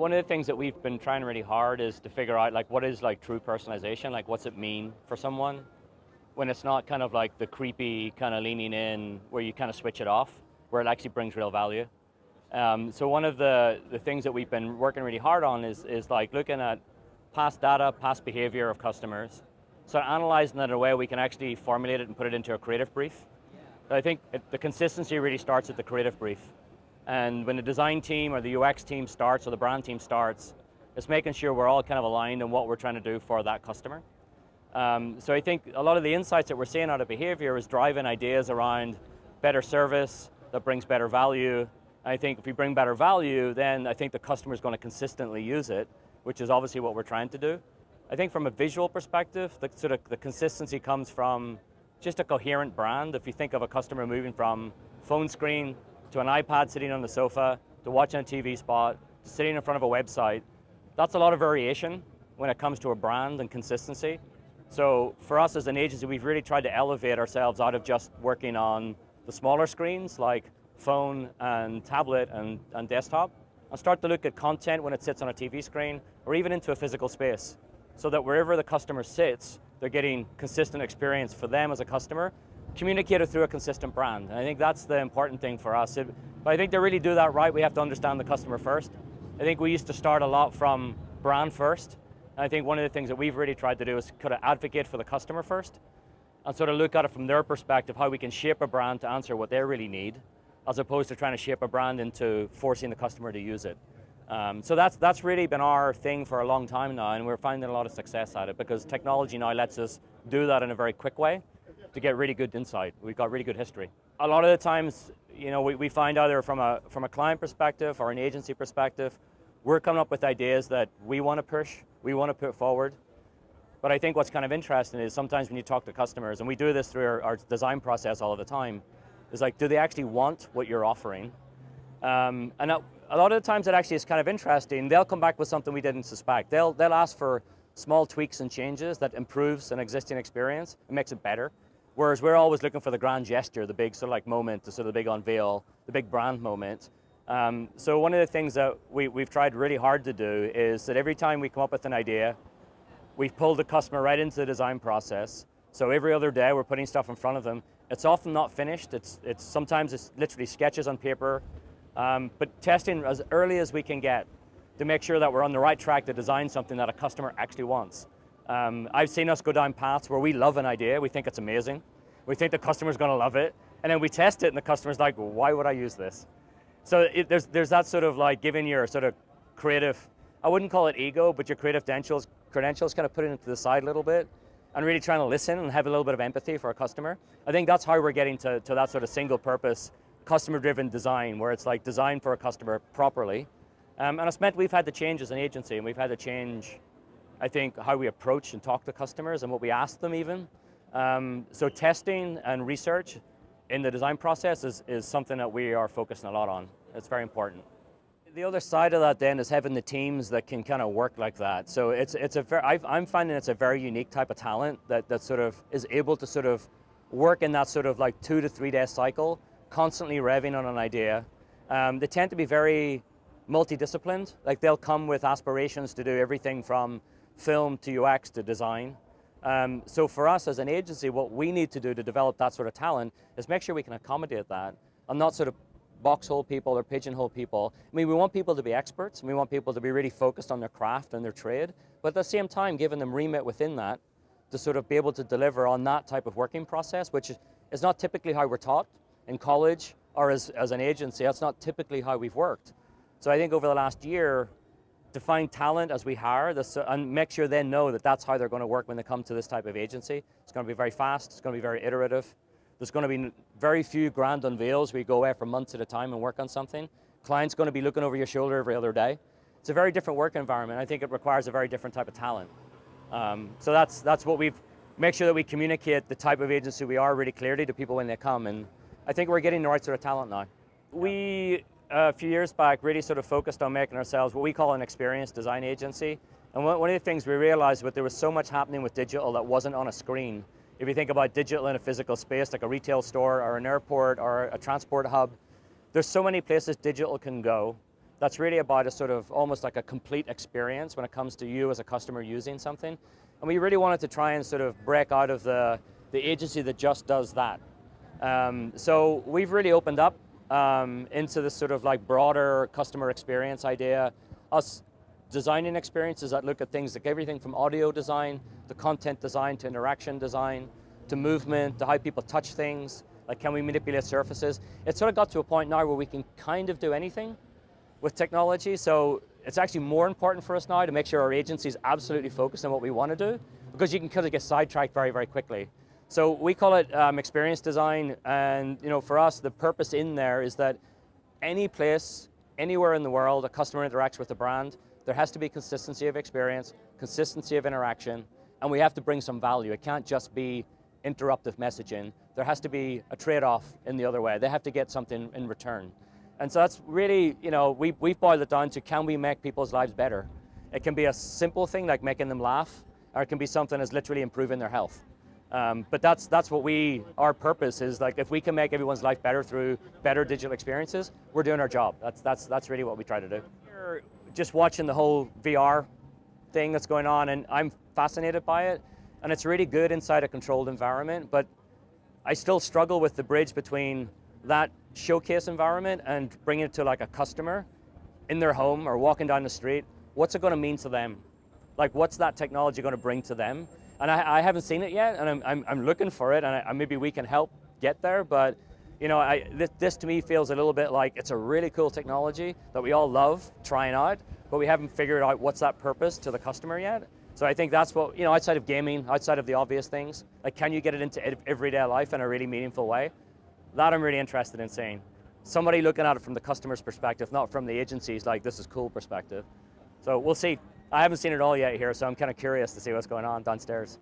One of the things that we've been trying really hard is to figure out like what is like true personalization, like what's it mean for someone when it's not kind of like the creepy kind of leaning in where you kind of switch it off, where it actually brings real value. So one of the things that we've been working really hard on is like looking at past data, past behavior of customers, so analyzing it in a way we can actually formulate it and put it into a creative brief. But I think the consistency really starts at the creative brief. And when the design team or the UX team starts or the brand team starts, it's making sure we're all kind of aligned on what we're trying to do for that customer. So I think a lot of the insights that we're seeing out of behavior is driving ideas around better service that brings better value. I think if we bring better value, then I think the customer is going to consistently use it, which is obviously what we're trying to do. I think from a visual perspective, the consistency comes from just a coherent brand. If you think of a customer moving from phone screen to an iPad sitting on the sofa, to watching a TV spot, to sitting in front of a website, that's a lot of variation when it comes to a brand and consistency. So for us as an agency, we've really tried to elevate ourselves out of just working on the smaller screens like phone and tablet and desktop, and start to look at content when it sits on a TV screen or even into a physical space, so that wherever the customer sits, they're getting consistent experience for them as a customer, communicated through a consistent brand. And I think that's the important thing for us. But I think to really do that right, we have to understand the customer first. I think we used to start a lot from brand first. And I think one of the things that we've really tried to do is kind of advocate for the customer first and sort of look at it from their perspective, how we can shape a brand to answer what they really need, as opposed to trying to shape a brand into forcing the customer to use it. So that's really been our thing for a long time now, and we're finding a lot of success at it because technology now lets us do that in a very quick way to get really good insight. We've got really good history. A lot of the times, you know, we find either from a client perspective or an agency perspective, we're coming up with ideas that we want to push, we want to put forward. But I think what's kind of interesting is sometimes when you talk to customers, and we do this through our design process all of the time, is like, do they actually want what you're offering? And a lot of the times it actually is kind of interesting. They'll come back with something we didn't suspect. They'll ask for small tweaks and changes that improves an existing experience and makes it better. Whereas we're always looking for the grand gesture, the big sort of like moment, the sort of big unveil, the big brand moment. So one of the things that we've tried really hard to do is that every time we come up with an idea, we've pulled the customer right into the design process. So every other day we're putting stuff in front of them. It's often not finished. Sometimes it's literally sketches on paper, but testing as early as we can get to make sure that we're on the right track to design something that a customer actually wants. I've seen us go down paths where we love an idea, we think it's amazing, we think the customer's going to love it, and then we test it and the customer's like, well, why would I use this? So there's that sort of like giving your sort of creative, I wouldn't call it ego, but your creative credentials kind of put it into the side a little bit and really trying to listen and have a little bit of empathy for a customer. I think that's how we're getting to that sort of single purpose, customer-driven design, where it's like designed for a customer properly. And it's meant we've had to change as an agency, and we've had to change, I think, how we approach and talk to customers and what we ask them even. So testing and research in the design process is something that we are focusing a lot on. It's very important. The other side of that then is having the teams that can kind of work like that. So I'm finding it's a very unique type of talent that sort of is able to sort of work in that sort of like 2 to 3 day cycle, constantly revving on an idea. They tend to be very multidisciplined. Like they'll come with aspirations to do everything from film to UX to design. So for us as an agency, what we need to do to develop that sort of talent is make sure we can accommodate that and not sort of boxhole people or pigeonhole people. I mean, we want people to be experts and we want people to be really focused on their craft and their trade, but at the same time, giving them remit within that to sort of be able to deliver on that type of working process, which is not typically how we're taught in college or as an agency. That's not typically how we've worked. So I think over the last year, to find talent as we hire this, and make sure they know that that's how they're going to work when they come to this type of agency. It's going to be very fast, it's going to be very iterative. There's going to be very few grand unveils where you go away for months at a time and work on something. Client's going to be looking over your shoulder every other day. It's a very different work environment. I think it requires a very different type of talent. So that's what we've, make sure that we communicate the type of agency we are really clearly to people when they come, and I think we're getting the right sort of talent now. We, a few years back, really sort of focused on making ourselves what we call an experience design agency. And one of the things we realized was there was so much happening with digital that wasn't on a screen. If you think about digital in a physical space, like a retail store or an airport or a transport hub, there's so many places digital can go that's really about a sort of almost like a complete experience when it comes to you as a customer using something. And we really wanted to try and sort of break out of the agency that just does that. So we've really opened up into this sort of like broader customer experience idea, us designing experiences that look at things like everything from audio design, to content design, to interaction design, to movement, to how people touch things, like can we manipulate surfaces. It's sort of got to a point now where we can kind of do anything with technology, so it's actually more important for us now to make sure our agency is absolutely focused on what we want to do, because you can kind of get sidetracked very, very quickly. So we call it experience design, and for us, the purpose in there is that any place, anywhere in the world, a customer interacts with the brand, there has to be consistency of experience, consistency of interaction, and we have to bring some value. It can't just be interruptive messaging. There has to be a trade-off in the other way. They have to get something in return. And so that's really, we've boiled it down to, can we make people's lives better? It can be a simple thing like making them laugh, or it can be something that's literally improving their health. But that's what our purpose is. Like, if we can make everyone's life better through better digital experiences, we're doing our job. That's really what we try to do. We're just watching the whole VR thing that's going on, and I'm fascinated by it. And it's really good inside a controlled environment, but I still struggle with the bridge between that showcase environment and bringing it to like a customer in their home or walking down the street. What's it going to mean to them? Like, what's that technology going to bring to them? And I haven't seen it yet, and I'm looking for it, and maybe we can help get there. But this to me feels a little bit like it's a really cool technology that we all love trying out, but we haven't figured out what's that purpose to the customer yet. So I think that's what, outside of gaming, outside of the obvious things, like, can you get it into everyday life in a really meaningful way? That I'm really interested in seeing. Somebody looking at it from the customer's perspective, not from the agency's, like, this is cool perspective. So we'll see. I haven't seen it all yet here, so I'm kind of curious to see what's going on downstairs.